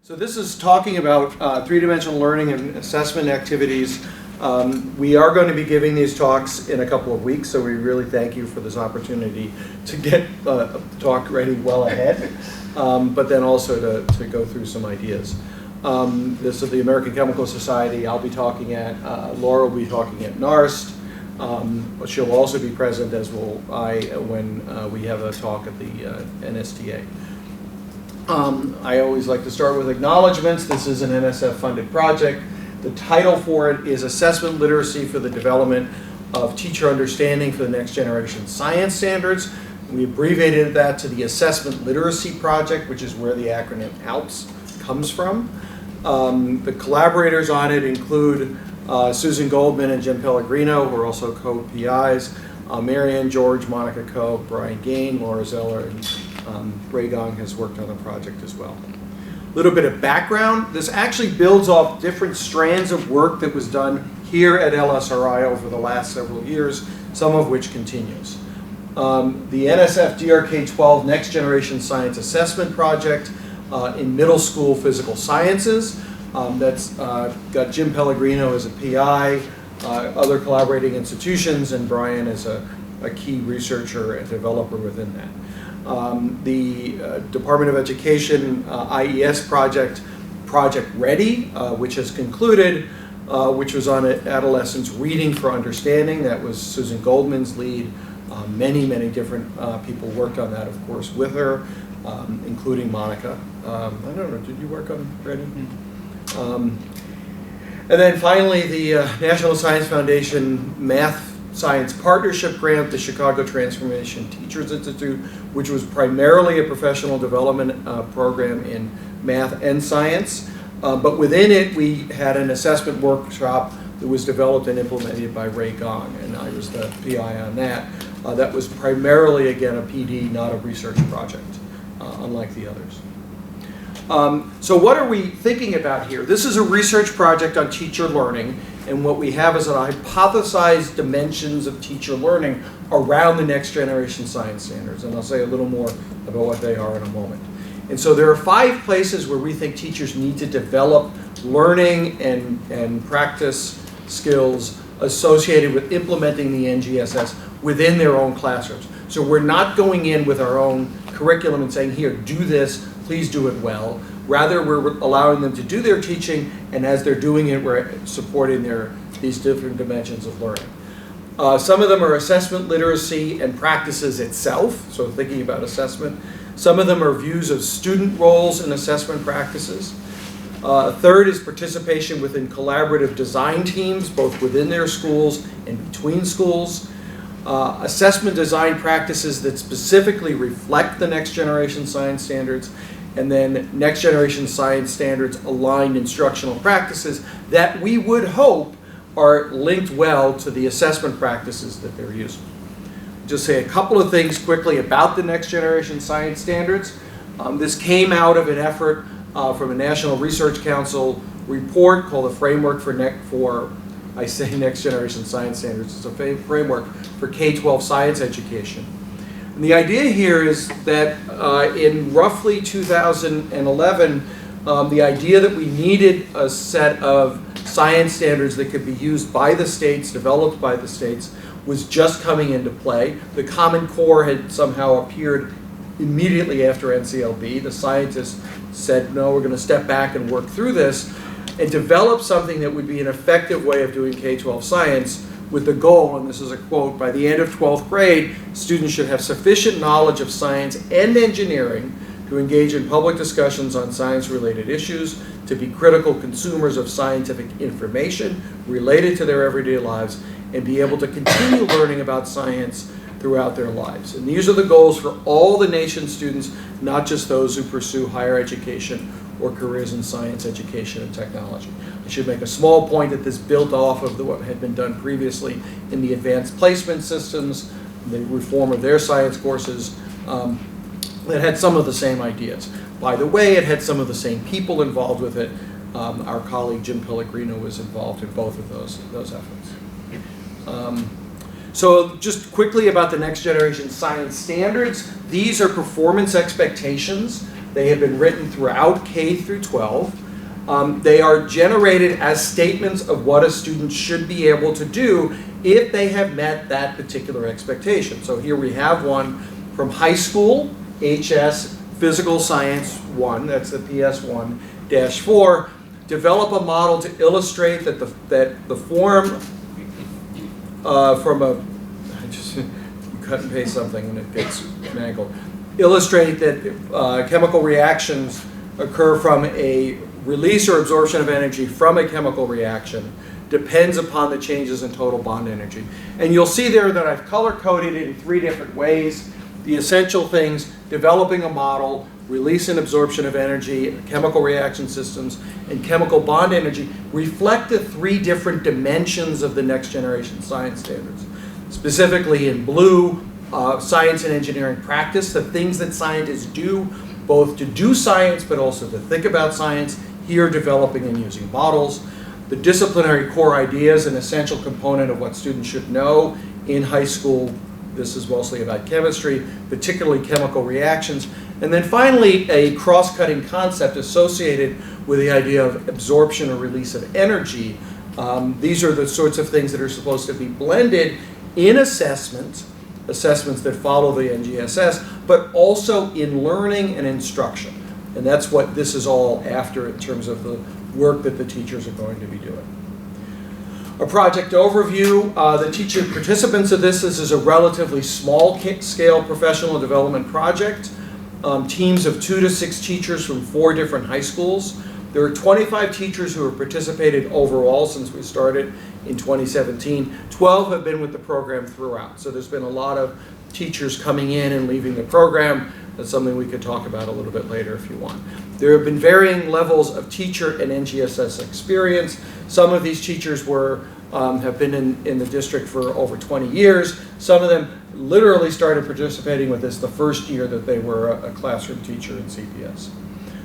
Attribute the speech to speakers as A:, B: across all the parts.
A: So this is talking about three-dimensional learning and assessment activities. We are going to be giving these talks in a couple of weeks, so we really thank you for this opportunity to get a talk ready well ahead, but then also to go through some ideas. This is the American Chemical Society. I'll be talking at, Laura will be talking at NARST. She'll also be present, as will I, when we have a talk at the NSTA. I always like to start with acknowledgments. This is an NSF-funded project. The title for it is Assessment Literacy for the Development of Teacher Understanding for the Next Generation Science Standards. We abbreviated that to the Assessment Literacy Project, which is where the acronym ALPs comes from. The collaborators on it include Susan Goldman and Jim Pellegrino, who are also co-PIs, Marianne George, Monica Coe, Brian Gain, Laura Zeller, and Ray Gong has worked on the project as well. A little bit of background. This actually builds off different strands of work that was done here at LSRI over the last several years, some of which continues. The NSF DRK-12 Next Generation Science Assessment Project in middle school physical sciences. That's got Jim Pellegrino as a PI, other collaborating institutions, and Brian as a key researcher and developer within that. The Department of Education IES project, Project Ready, which has concluded, which was on adolescents reading for understanding. That was Susan Goldman's lead. Many different people worked on that, of course, with her, including Monica. I don't know, did you work on Ready? And then finally, the National Science Foundation Math Science Partnership Grant, the Chicago Transformation Teachers Institute, which was primarily a professional development program in math and science. But within it, we had an assessment workshop that was developed and implemented by Ray Gong, and I was the PI on that. That was primarily, again, a PD, not a research project, unlike the others. So what are we thinking about here? This is a research project on teacher learning, and what we have is a hypothesized dimensions of teacher learning around the next generation science standards, and I'll say a little more about what they are in a moment. And so there are 5 places where we think teachers need to develop learning and practice skills associated with implementing the NGSS within their own classrooms. So we're not going in with our own curriculum and saying, here, do this, please do it well. Rather, we're allowing them to do their teaching, and as they're doing it, we're supporting these different dimensions of learning. Some of them are assessment literacy and practices itself, so thinking about assessment. Some of them are views of student roles in assessment practices. Third is participation within collaborative design teams, both within their schools and between schools. Assessment design practices that specifically reflect the next generation science standards, and then next generation science standards aligned instructional practices that we would hope are linked well to the assessment practices that they're using. Just say a couple of things quickly about the next generation science standards. This came out of an effort from a National Research Council report called the Framework for Next Generation Science Standards. It's a framework for K-12 science education. And the idea here is that in roughly 2011, the idea that we needed a set of science standards that could be used by the states, developed by the states, was just coming into play. The Common Core had somehow appeared immediately after NCLB. The scientists said, no, we're going to step back and work through this and develop something that would be an effective way of doing K-12 science, with the goal, and this is a quote, by the end of 12th grade, students should have sufficient knowledge of science and engineering to engage in public discussions on science-related issues, to be critical consumers of scientific information related to their everyday lives, and be able to continue learning about science throughout their lives. And these are the goals for all the nation's students, not just those who pursue higher education or careers in science, education, and technology. I should make a small point that this built off of what had been done previously in the advanced placement systems, the reform of their science courses, that had some of the same ideas. By the way, it had some of the same people involved with it. Our colleague Jim Pellegrino was involved in both of those efforts. So just quickly about the next generation science standards. These are performance expectations They have been written throughout K through 12. They are generated as statements of what a student should be able to do if they have met that particular expectation. So here we have one from high school, HS Physical Science 1, that's the PS1-4. Develop a model to illustrate that the form from a, you cut and paste something and it gets mangled. Illustrate that chemical reactions occur from a release or absorption of energy from a chemical reaction depends upon the changes in total bond energy. And you'll see there that I've color-coded it in 3 different ways. The essential things: developing a model, release and absorption of energy, chemical reaction systems, and chemical bond energy reflect the 3 different dimensions of the next generation science standards. Specifically in blue, science and engineering practice, the things that scientists do, both to do science but also to think about science, here developing and using models. The disciplinary core ideas, an essential component of what students should know in high school. This is mostly about chemistry, particularly chemical reactions. And then finally, a cross-cutting concept associated with the idea of absorption or release of energy. These are the sorts of things that are supposed to be blended in assessments that follow the NGSS, but also in learning and instruction. And that's what this is all after in terms of the work that the teachers are going to be doing. A project overview. The teacher participants of this is a relatively small scale professional development project. Teams of 2 to 6 teachers from 4 different high schools. There are 25 teachers who have participated overall since we started in 2017. 12 have been with the program throughout. So there's been a lot of teachers coming in and leaving the program. That's something we could talk about a little bit later if you want. There have been varying levels of teacher and NGSS experience. Some of these teachers have been in the district for over 20 years. Some of them literally started participating with this the first year that they were a classroom teacher in CPS.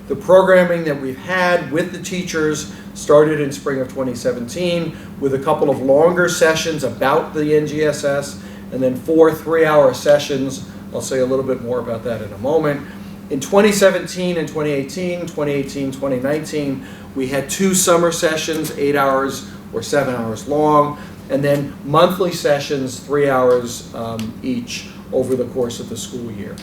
A: The programming that we've had with the teachers started in spring of 2017 with a couple of longer sessions about the NGSS and then 4 3-hour sessions. I'll say a little bit more about that in a moment. In 2017 and 2019, we had 2 summer sessions, 8 hours or 7 hours long, and then monthly sessions, 3 hours each over the course of the school year.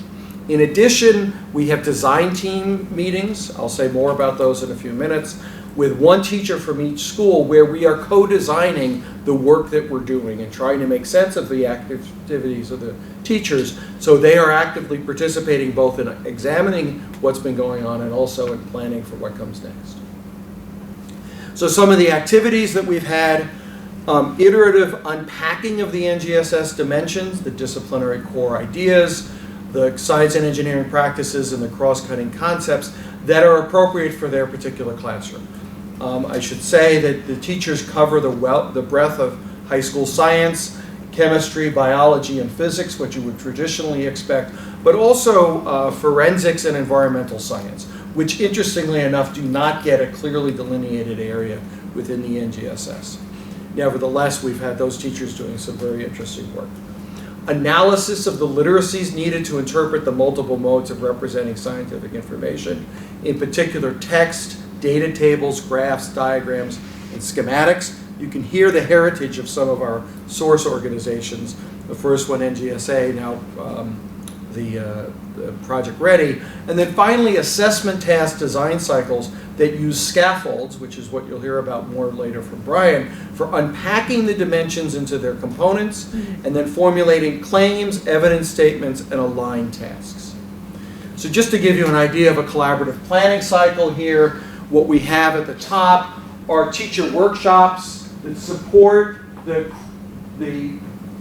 A: In addition, we have design team meetings. I'll say more about those in a few minutes, with 1 teacher from each school where we are co-designing the work that we're doing and trying to make sense of the activities of the teachers, so they are actively participating both in examining what's been going on and also in planning for what comes next. So some of the activities that we've had: iterative unpacking of the NGSS dimensions, the disciplinary core ideas, the science and engineering practices, and the cross-cutting concepts that are appropriate for their particular classroom. I should say that the teachers cover the breadth of high school science, chemistry, biology, and physics, what you would traditionally expect, but also forensics and environmental science, which interestingly enough do not get a clearly delineated area within the NGSS. Nevertheless, we've had those teachers doing some very interesting work. Analysis of the literacies needed to interpret the multiple modes of representing scientific information, in particular text, data tables, graphs, diagrams, and schematics. You can hear the heritage of some of our source organizations. The first one, NGSA, now the Project Ready. And then finally, assessment task design cycles that use scaffolds, which is what you'll hear about more later from Brian, for unpacking the dimensions into their components and then formulating claims, evidence statements, and aligned tasks. So just to give you an idea of a collaborative planning cycle here, what we have at the top are teacher workshops that support the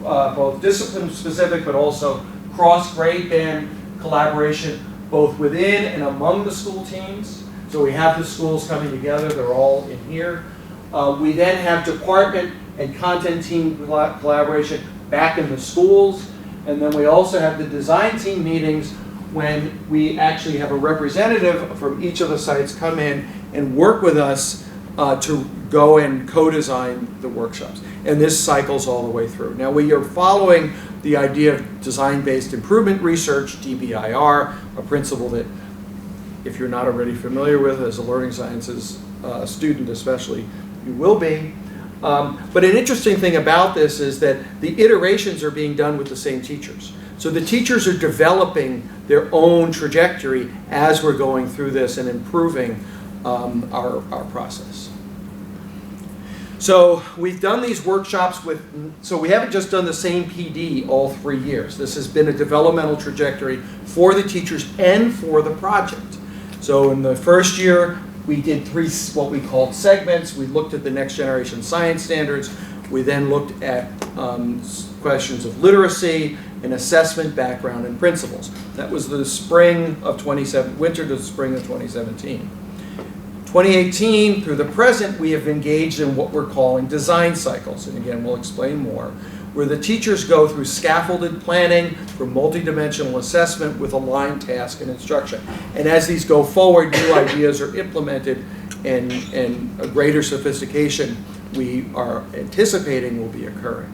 A: both discipline-specific but also cross-grade band collaboration both within and among the school teams. So we have the schools coming together, they're all in here. We then have department and content team collaboration back in the schools. And then we also have the design team meetings when we actually have a representative from each of the sites come in and work with us to go and co-design the workshops. And this cycles all the way through. Now we are following the idea of design-based improvement research, DBIR, a principle that if you're not already familiar with as a learning sciences student especially, you will be. But an interesting thing about this is that the iterations are being done with the same teachers. So the teachers are developing their own trajectory as we're going through this and improving our process. So we've done these workshops so we haven't just done the same PD all 3 years. This has been a developmental trajectory for the teachers and for the project. So in the first year, we did 3 what we called segments. We looked at the next generation science standards. We then looked at questions of literacy and assessment background and principles. That was the winter to the spring of 2017. 2018 through the present, we have engaged in what we're calling design cycles. And again, we'll explain more, where the teachers go through scaffolded planning for multidimensional assessment with aligned task and instruction. And as these go forward, new ideas are implemented and a greater sophistication we are anticipating will be occurring.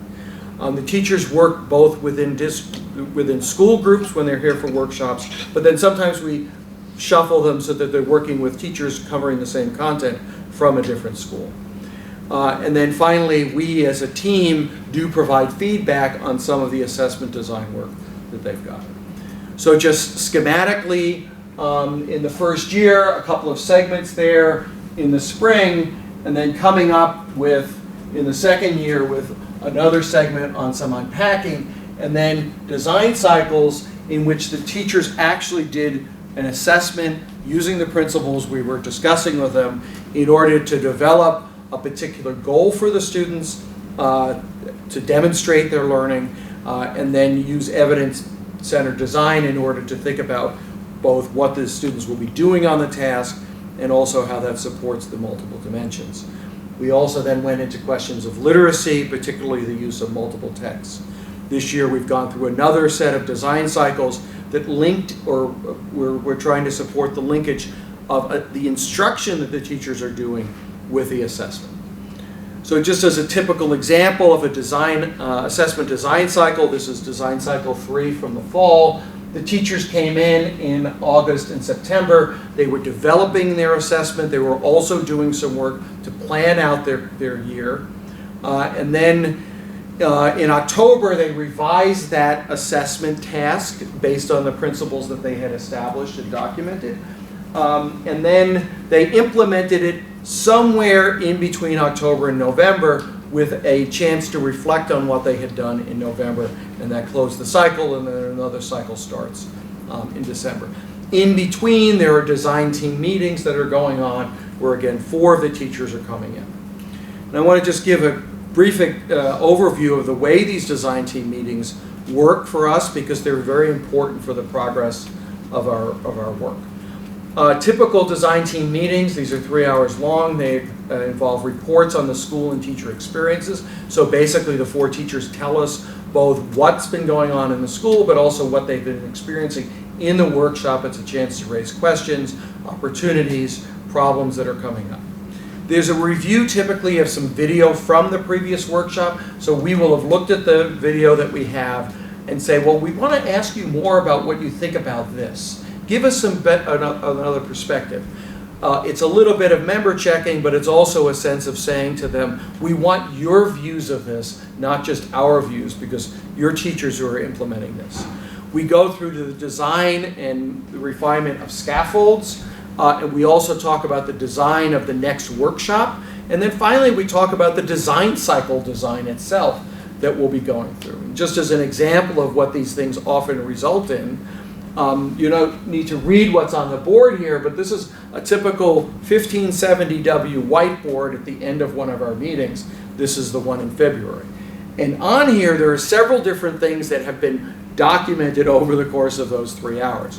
A: The teachers work both within school groups when they're here for workshops, but then sometimes we shuffle them so that they're working with teachers covering the same content from a different school. And then finally, we as a team do provide feedback on some of the assessment design work that they've got. So just schematically, in the first year, a couple of segments there in the spring, and then coming up with, in the second year, with another segment on some unpacking, and then design cycles in which the teachers actually did an assessment using the principles we were discussing with them in order to develop a particular goal for the students, to demonstrate their learning, and then use evidence-centered design in order to think about both what the students will be doing on the task and also how that supports the multiple dimensions. We also then went into questions of literacy, particularly the use of multiple texts. This year we've gone through another set of design cycles that linked, or we're trying to support the linkage of the instruction that the teachers are doing with the assessment. So just as a typical example of a assessment design cycle, this is design cycle 3 from the fall. The teachers came in August and September. They were developing their assessment. They were also doing some work to plan out their year. And then in October, they revised that assessment task based on the principles that they had established and documented. And then they implemented it somewhere in between October and November with a chance to reflect on what they had done in November, and that closed the cycle, and then another cycle starts in December. In between, there are design team meetings that are going on where, again, 4 of the teachers are coming in. And I want to just give a brief overview of the way these design team meetings work for us, because they're very important for the progress of our work. Typical design team meetings, these are 3 hours long. They involve reports on the school and teacher experiences. So basically the 4 teachers tell us both what's been going on in the school, but also what they've been experiencing in the workshop. It's a chance to raise questions, opportunities, problems that are coming up. There's a review typically of some video from the previous workshop. So we will have looked at the video that we have and say, well, we want to ask you more about what you think about this. Give us another perspective. It's a little bit of member checking, but it's also a sense of saying to them, we want your views of this, not just our views, because you're teachers who are implementing this. We go through to the design and the refinement of scaffolds, and we also talk about the design of the next workshop. And then finally, we talk about the design cycle design itself that we'll be going through. And just as an example of what these things often result in, you don't need to read what's on the board here, but this is a typical 1570W whiteboard at the end of one of our meetings. This is the one in February. And on here, there are several different things that have been documented over the course of those 3 hours.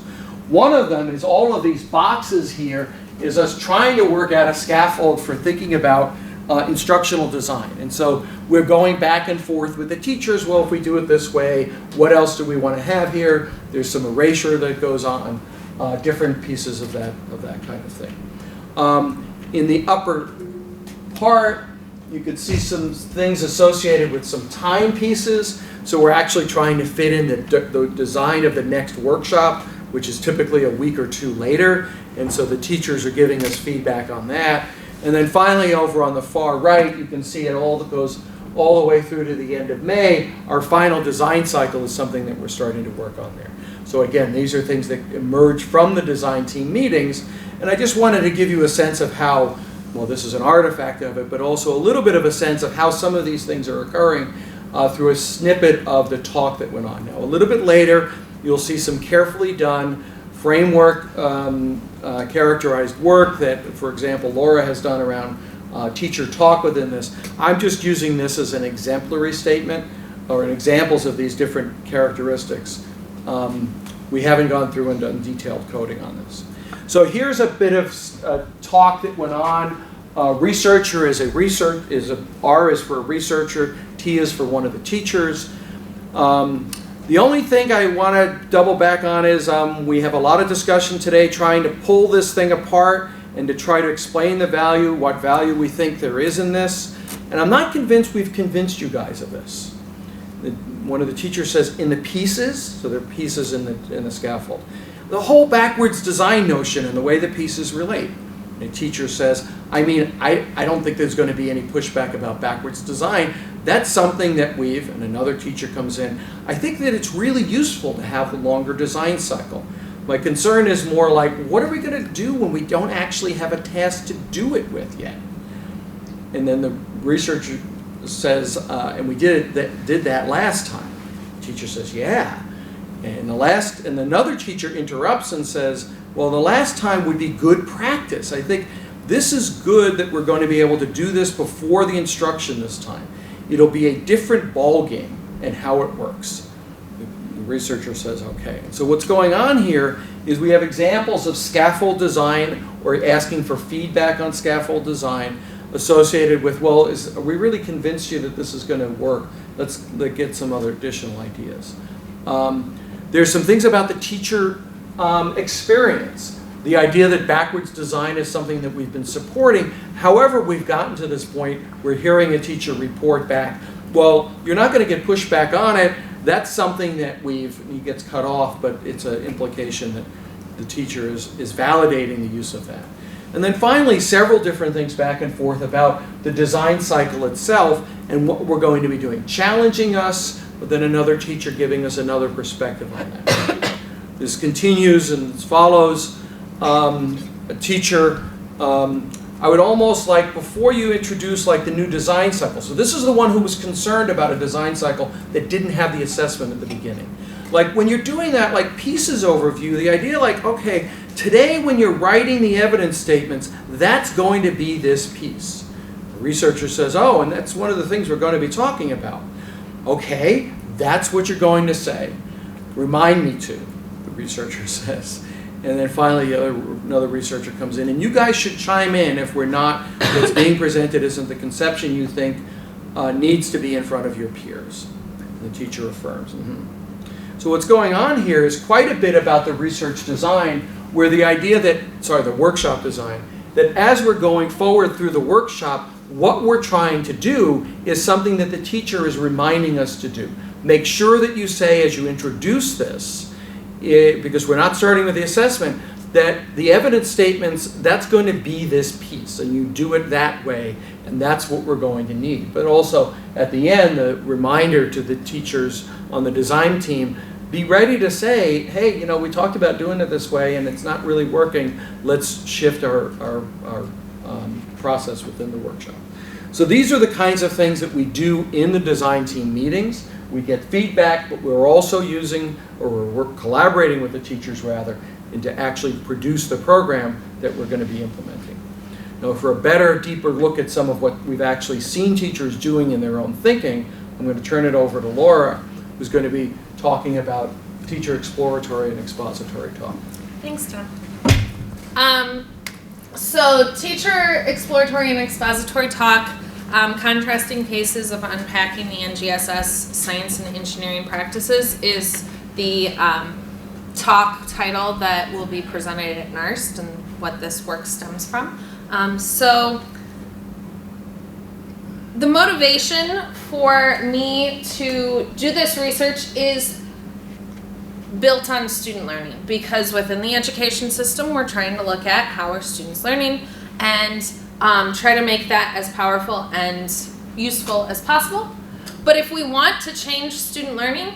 A: One of them is all of these boxes here is us trying to work out a scaffold for thinking about instructional design. And so we're going back and forth with the teachers. Well, if we do it this way, what else do we want to have here? There's some erasure that goes on, different pieces of that kind of thing. In the upper part, you could see some things associated with some timepieces. So we're actually trying to fit in the design of the next workshop which is typically a week or two later. And so the teachers are giving us feedback on that. And then finally, over on the far right, you can see it all that goes all the way through to the end of May. Our final design cycle is something that we're starting to work on there. So again, these are things that emerge from the design team meetings. And I just wanted to give you a sense of how, well, this is an artifact of it, but also a little bit of a sense of how some of these things are occurring through a snippet of the talk that went on. Now, a little bit later, you'll see some carefully done framework, characterized work that, for example, Laura has done around teacher talk within this. I'm just using this as an exemplary statement or an examples of these different characteristics. We haven't gone through and done detailed coding on this. So here's a bit of talk that went on. Researcher is R is for a researcher, T is for one of the teachers. The only thing I want to double back on is we have a lot of discussion today trying to pull this thing apart and to try to explain the value, what value we think there is in this. And I'm not convinced we've convinced you guys of this. One of the teachers says, in the pieces, so there are pieces in the scaffold. The whole backwards design notion and the way the pieces relate. A teacher says, I don't think there's going to be any pushback about backwards design. That's something that and another teacher comes in, I think that it's really useful to have the longer design cycle. My concern is more like, what are we going to do when we don't actually have a task to do it with yet? And then the researcher says, and we did that last time. The teacher says, yeah. And another teacher interrupts and says, well, the last time would be good practice. I think this is good that we're going to be able to do this before the instruction this time. It'll be a different ball game and how it works. The researcher says, okay. And so what's going on here is we have examples of scaffold design or asking for feedback on scaffold design associated with, well, are we really convinced you that this is going to work? Let's get some other additional ideas. There's some things about the teacher experience. The idea that backwards design is something that we've been supporting. However, we've gotten to this point, we're hearing a teacher report back, well, you're not going to get pushback on it. That's something that he gets cut off, but it's an implication that the teacher is validating the use of that. And then finally, several different things back and forth about the design cycle itself and what we're going to be doing. Challenging us, but then another teacher giving us another perspective on that. This continues and follows. A teacher, I would almost like, before you introduce like the new design cycle, so this is the one who was concerned about a design cycle that didn't have the assessment at the beginning. Like when you're doing that like pieces overview, the idea like, okay, today when you're writing the evidence statements, that's going to be this piece. The researcher says, oh, and that's one of the things we're going to be talking about. Okay, that's what you're going to say. Remind me to, the researcher says. And then finally, another researcher comes in, and you guys should chime in if what's being presented isn't the conception you think needs to be in front of your peers. And the teacher affirms. So what's going on here is quite a bit about the research design, where the idea the workshop design, that as we're going forward through the workshop, what we're trying to do is something that the teacher is reminding us to do. Make sure that you say, as you introduce this, because we're not starting with the assessment, that the evidence statements, that's going to be this piece, and you do it that way, and that's what we're going to need. But also, at the end, the reminder to the teachers on the design team, be ready to say, hey, we talked about doing it this way, and it's not really working. Let's shift our process within the workshop. So these are the kinds of things that we do in the design team meetings. We get feedback, but we're also we're collaborating with the teachers rather, and to actually produce the program that we're going to be implementing. Now, for a better, deeper look at some of what we've actually seen teachers doing in their own thinking, I'm going to turn it over to Laura, who's going to be talking about teacher exploratory and expository talk.
B: Thanks, Tom. So teacher exploratory and expository talk, contrasting cases of unpacking the NGSS science and engineering practices, is the talk title that will be presented at NARST and what this work stems from. So the motivation for me to do this research is built on student learning, because within the education system, we're trying to look at how are students learning and try to make that as powerful and useful as possible. But if we want to change student learning,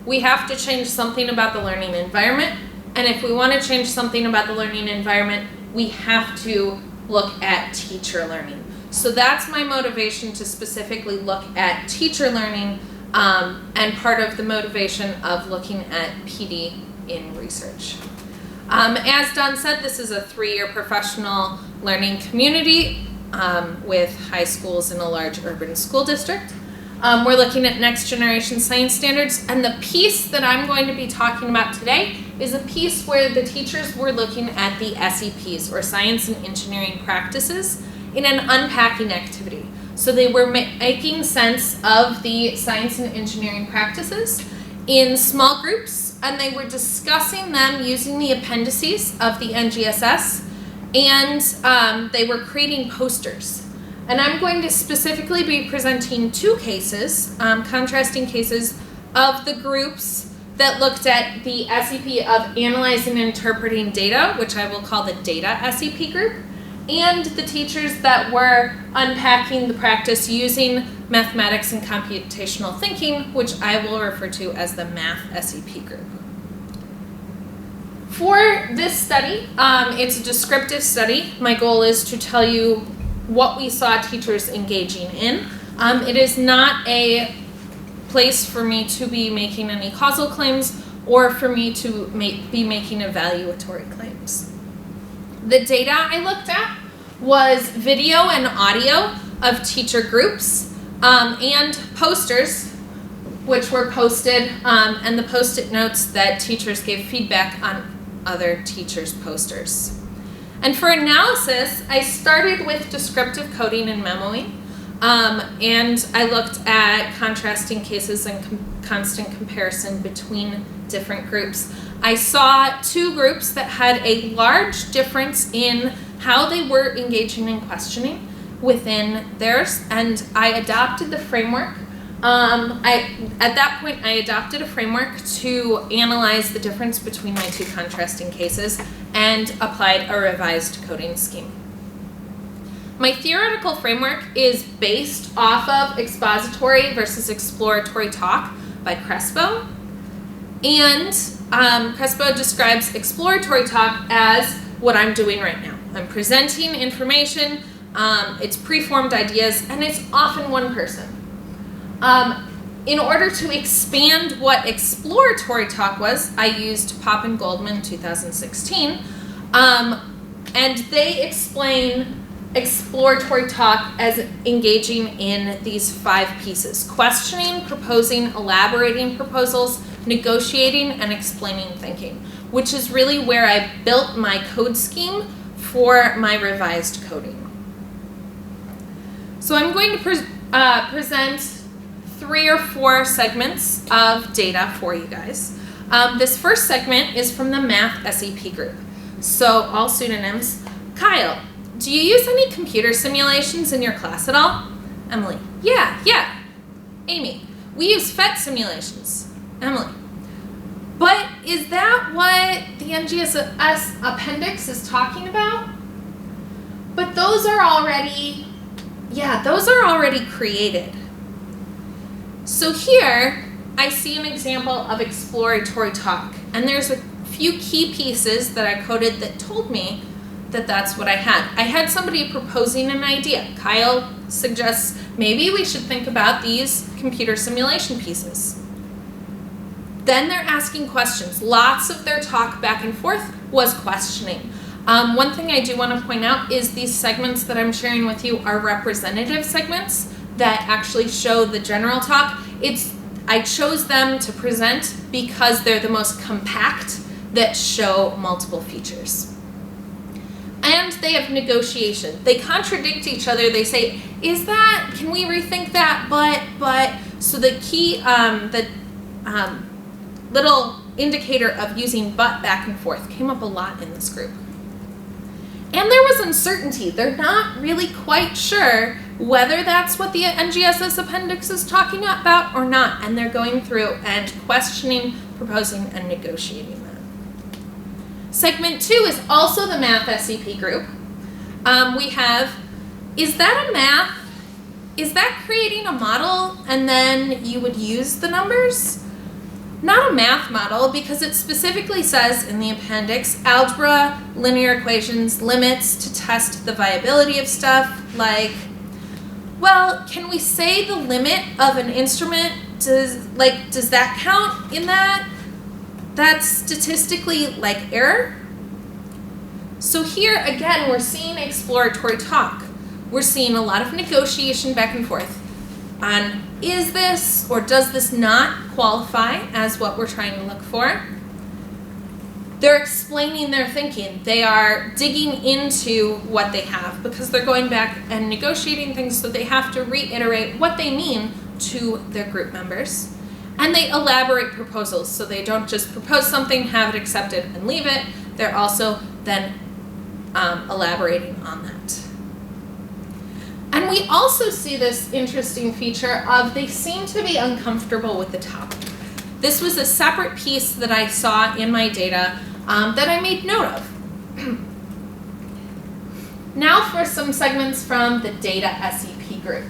B: we have to change something about the learning environment. And if we want to change something about the learning environment, we have to look at teacher learning. So that's my motivation to specifically look at teacher learning, and part of the motivation of looking at PD in research. As Don said, this is a 3-year professional learning community with high schools in a large urban school district. We're looking at next generation science standards, and the piece that I'm going to be talking about today is a piece where the teachers were looking at the SEPs, or science and engineering practices, in an unpacking activity. So they were making sense of the science and engineering practices in small groups, and they were discussing them using the appendices of the NGSS, and they were creating posters. And I'm going to specifically be presenting 2 cases, contrasting cases of the groups that looked at the SEP of analyzing and interpreting data, which I will call the data SEP group, and the teachers that were unpacking the practice using mathematics and computational thinking, which I will refer to as the math SEP group. For this study, it's a descriptive study. My goal is to tell you what we saw teachers engaging in. It is not a place for me to be making any causal claims or for me to be making evaluatory claims. The data I looked at was video and audio of teacher groups and posters, which were posted, and the post-it notes that teachers gave feedback on other teachers' posters. And for analysis, I started with descriptive coding and memoing, and I looked at contrasting cases and constant comparison between different groups. I saw 2 groups that had a large difference in how they were engaging in questioning within theirs, and I adopted the framework. At that point, I adopted a framework to analyze the difference between my 2 contrasting cases and applied a revised coding scheme. My theoretical framework is based off of expository versus exploratory talk by Crespo. And Crespo describes exploratory talk as what I'm doing right now. I'm presenting information, it's preformed ideas, and it's often one person. In order to expand what exploratory talk was, I used Pop and Goldman 2016, and they explain exploratory talk as engaging in these 5 pieces: questioning, proposing, elaborating proposals, negotiating, and explaining thinking, which is really where I built my code scheme for my revised coding. So I'm going to present 3 or 4 segments of data for you guys. This first segment is from the math SEP group. So all pseudonyms. Kyle, do you use any computer simulations in your class at all? Emily, yeah. Amy, we use PhET simulations. Emily, but is that what the NGSS appendix is talking about? But those are already created. So here, I see an example of exploratory talk, and there's a few key pieces that I coded that told me that that's what I had. I had somebody proposing an idea. Kyle suggests maybe we should think about these computer simulation pieces. Then they're asking questions. Lots of their talk back and forth was questioning. One thing I do want to point out is these segments that I'm sharing with you are representative segments that actually show the general talk. I chose them to present because they're the most compact that show multiple features. And they have negotiation. They contradict each other. They say, can we rethink that, but. So the key, little indicator of using but back and forth came up a lot in this group. And there was uncertainty. They're not really quite sure whether that's what the NGSS appendix is talking about or not, and they're going through and questioning, proposing, and negotiating that. Segment 2 is also the math SEP group. We have, is that creating a model and then you would use the numbers? Not a math model, because it specifically says in the appendix, algebra, linear equations, limits to test the viability of stuff. Like, well, can we say the limit of an instrument, does that count in that? That's statistically like error. So here again, we're seeing exploratory talk. We're seeing a lot of negotiation back and forth on, is this or does this not qualify as what we're trying to look for? They're explaining their thinking. They are digging into what they have because they're going back and negotiating things, so they have to reiterate what they mean to their group members. And they elaborate proposals, so they don't just propose something, have it accepted, and leave it. They're also then elaborating on that. And we also see this interesting feature of they seem to be uncomfortable with the topic. This was a separate piece that I saw in my data that I made note of. Now for some segments from the data SEP group.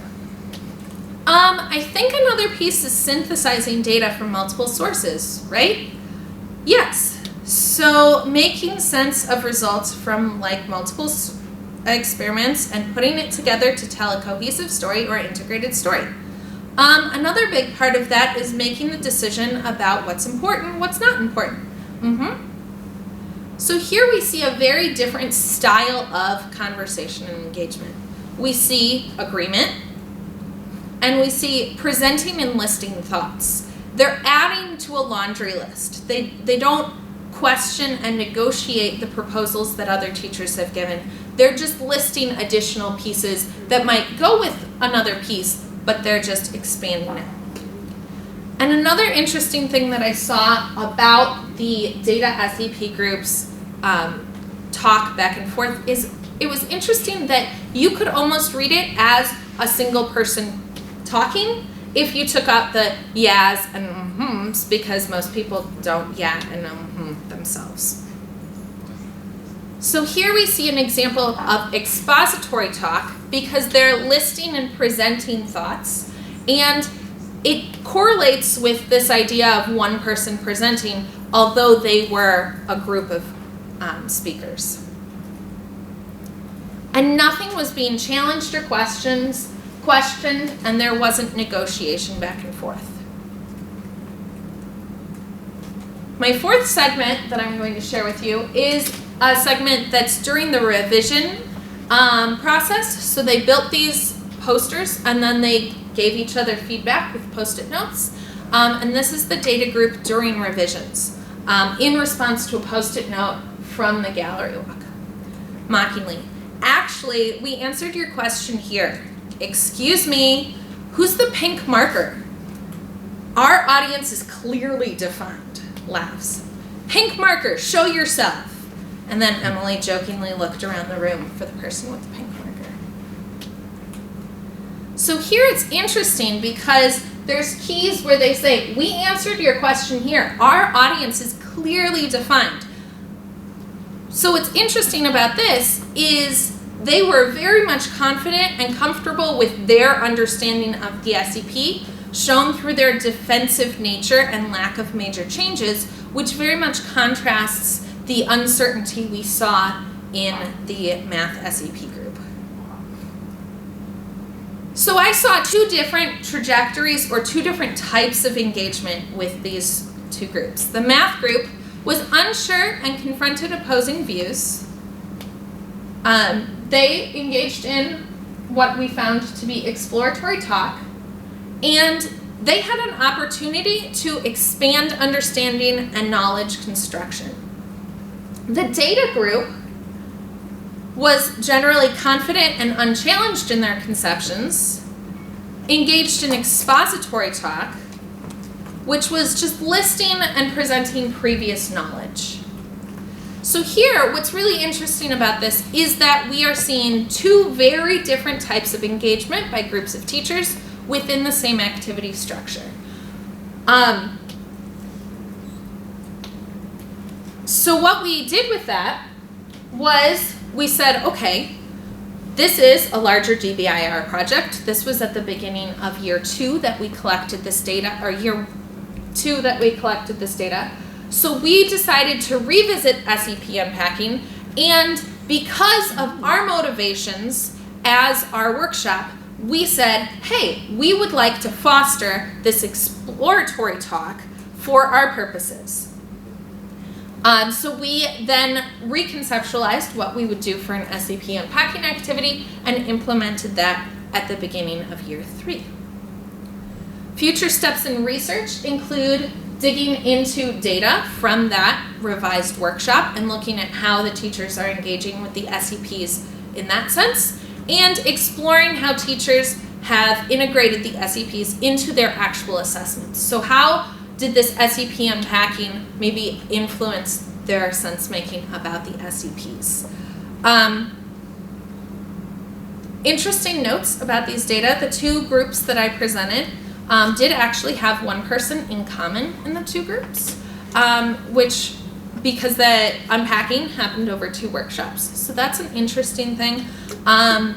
B: I think another piece is synthesizing data from multiple sources, right? Yes. So making sense of results from multiple experiments and putting it together to tell a cohesive story or integrated story. Another big part of that is making the decision about what's important, what's not important. So here we see a very different style of conversation and engagement. We see agreement, and we see presenting and listing thoughts. They're adding to a laundry list. They don't question and negotiate the proposals that other teachers have given. They're just listing additional pieces that might go with another piece, but they're just expanding it. And another interesting thing that I saw about the data SEP groups talk back and forth is it was interesting that you could almost read it as a single person talking if you took out the yeahs and mhms, because most people don't yeah and themselves. So here we see an example of expository talk because they're listing and presenting thoughts, and it correlates with this idea of one person presenting, although they were a group of speakers. And nothing was being challenged or questioned, and there wasn't negotiation back and forth. My fourth segment that I'm going to share with you is a segment that's during the revision process. So they built these posters and then they gave each other feedback with Post-it notes. And this is the data group during revisions in response to a Post-it note from the gallery walk. Mockingly, actually, we answered your question here. Excuse me, who's the pink marker? Our audience is clearly defined. Laughs. Pink marker, show yourself. And then Emily jokingly looked around the room for the person with the pink marker. So here it's interesting because there's keys where they say, we answered your question here. Our audience is clearly defined. So what's interesting about this is they were very much confident and comfortable with their understanding of the SEP, shown through their defensive nature and lack of major changes, which very much contrasts the uncertainty we saw in the math SEP group. So I saw two different trajectories or two different types of engagement with these two groups. The math group was unsure and confronted opposing views. They engaged in what we found to be exploratory talk, and they had an opportunity to expand understanding and knowledge construction. The data group was generally confident and unchallenged in their conceptions, engaged in expository talk, which was just listing and presenting previous knowledge. So here, what's really interesting about this is that we are seeing two very different types of engagement by groups of teachers within the same activity structure. So what we did with that was we said, okay, this is a larger DBIR project. This was at the beginning of year 2 that we collected this data, or year 2 that we collected this data. So we decided to revisit SEP unpacking, and because of our motivations as our workshop, we said, hey, we would like to foster this exploratory talk for our purposes. So we then reconceptualized what we would do for an SEP unpacking activity and implemented that at the beginning of year 3. Future steps in research include digging into data from that revised workshop and looking at how the teachers are engaging with the SEPs in that sense, and exploring how teachers have integrated the SEPs into their actual assessments. So how did this SEP unpacking maybe influence their sense making about the SEPs? Interesting notes about these data. The 2 groups that I presented did actually have one person in common in the 2 groups, which, because the unpacking happened over 2 workshops. So that's an interesting thing,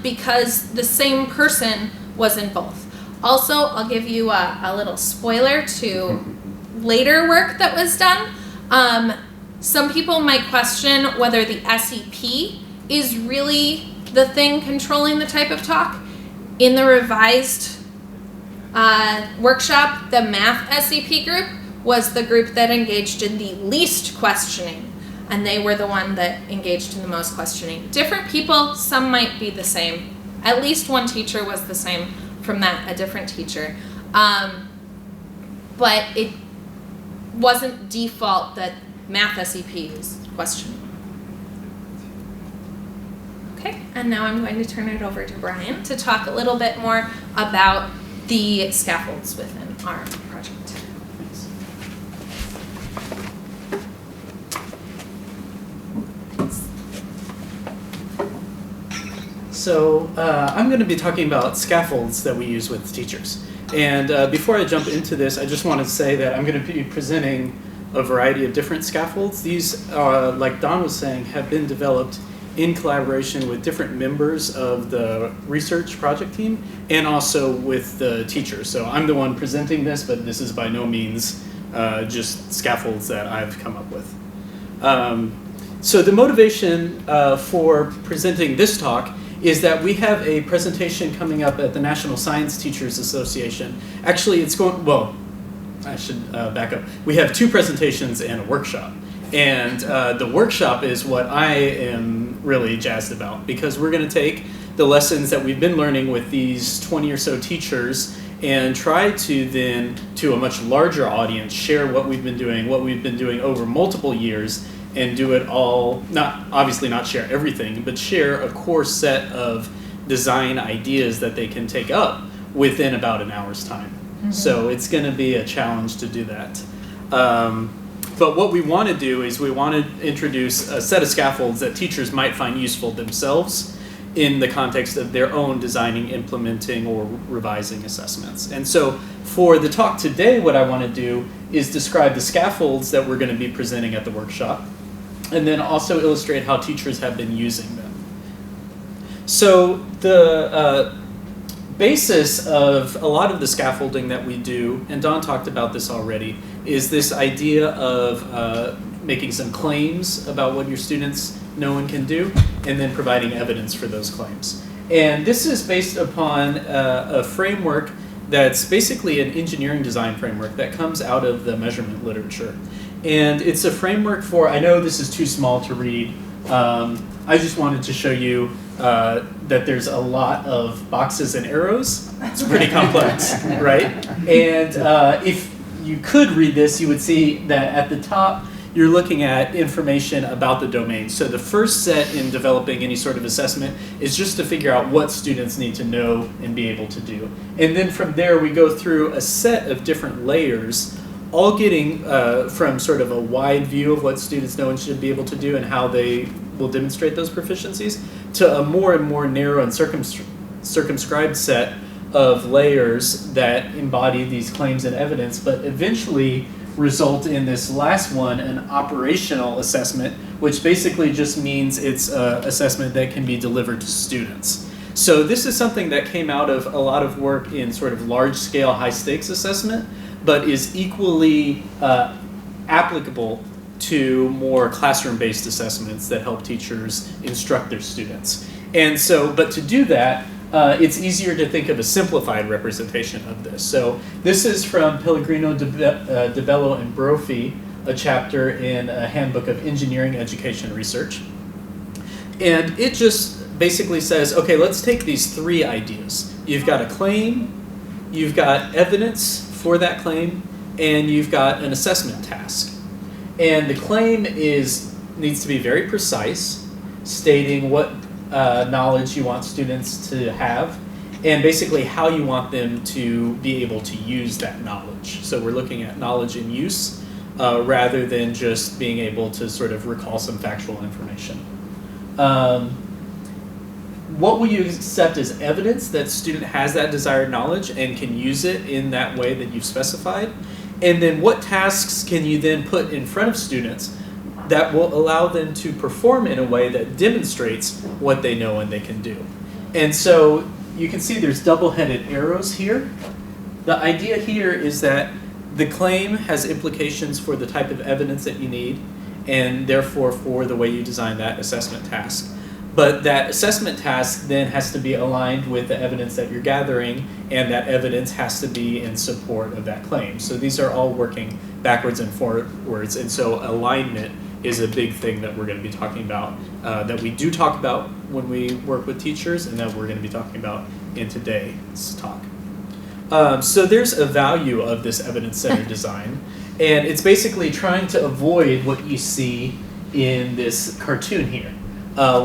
B: because the same person was in both. Also, I'll give you a little spoiler to later work that was done. Some people might question whether the SEP is really the thing controlling the type of talk. In the revised workshop, the math SEP group was the group that engaged in the least questioning, and they were the one that engaged in the most questioning. Different people, some might be the same. At least one teacher was the same from that, a different teacher. But it wasn't default that math SEP is questioning. Okay, and now I'm going to turn it over to Brian to talk a little bit more about the scaffolds within our project.
C: So I'm going to be talking about scaffolds that we use with teachers. And before I jump into this, I just want to say that I'm going to be presenting a variety of different scaffolds. These, like Don was saying, have been developed in collaboration with different members of the research project team and also with the teachers. So I'm the one presenting this, but this is by no means just scaffolds that I've come up with. So the motivation for presenting this talk is that we have a presentation coming up at the National Science Teachers Association. Actually, it's going, well, I should back up. We have 2 presentations and a workshop. And the workshop is what I am really jazzed about, because we're going to take the lessons that we've been learning with these 20 or so teachers and try to then, to a much larger audience, share what we've been doing over multiple years, and do it all, obviously not share everything, but share a core set of design ideas that they can take up within about an hour's time. Mm-hmm. So it's going to be a challenge to do that. But what we want to do is we want to introduce a set of scaffolds that teachers might find useful themselves in the context of their own designing, implementing, or revising assessments. And so for the talk today, what I want to do is describe the scaffolds that we're going to be presenting at the workshop, and then also illustrate how teachers have been using them. So the basis of a lot of the scaffolding that we do, and Don talked about this already, is this idea of making some claims about what your students know and can do, and then providing evidence for those claims. And this is based upon a framework that's basically an engineering design framework that comes out of the measurement literature. And it's a framework for, I know this is too small to read, I just wanted to show you that there's a lot of boxes and arrows. It's pretty complex, right? And if you could read this, you would see that at the top, you're looking at information about the domain. So the first set in developing any sort of assessment is just to figure out what students need to know and be able to do. And then from there, we go through a set of different layers all getting from sort of a wide view of what students know and should be able to do and how they will demonstrate those proficiencies to a more and more narrow and circumscribed set of layers that embody these claims and evidence, but eventually result in this last one, an operational assessment, which basically just means it's an assessment that can be delivered to students. So this is something that came out of a lot of work in sort of large-scale, high-stakes assessment, but is equally applicable to more classroom-based assessments that help teachers instruct their students. And so, but to do that, it's easier to think of a simplified representation of this. So this is from Pellegrino, De Bello, and Brophy, a chapter in a Handbook of Engineering Education Research. And it just basically says, okay, let's take these three ideas. You've got a claim, you've got evidence for that claim, and you've got an assessment task. And the claim needs to be very precise, stating what knowledge you want students to have, and basically how you want them to be able to use that knowledge. So we're looking at knowledge in use rather than just being able to sort of recall some factual information. What will you accept as evidence that student has that desired knowledge and can use it in that way that you've specified? And then what tasks can you then put in front of students that will allow them to perform in a way that demonstrates what they know and they can do? And so you can see there's double-headed arrows here. The idea here is that the claim has implications for the type of evidence that you need and therefore for the way you design that assessment task. But that assessment task then has to be aligned with the evidence that you're gathering, and that evidence has to be in support of that claim. So these are all working backwards and forwards, and so alignment is a big thing that we're going to be talking about, that we do talk about when we work with teachers, and that we're going to be talking about in today's talk. So there's a value of this evidence-centered design, and it's basically trying to avoid what you see in this cartoon here.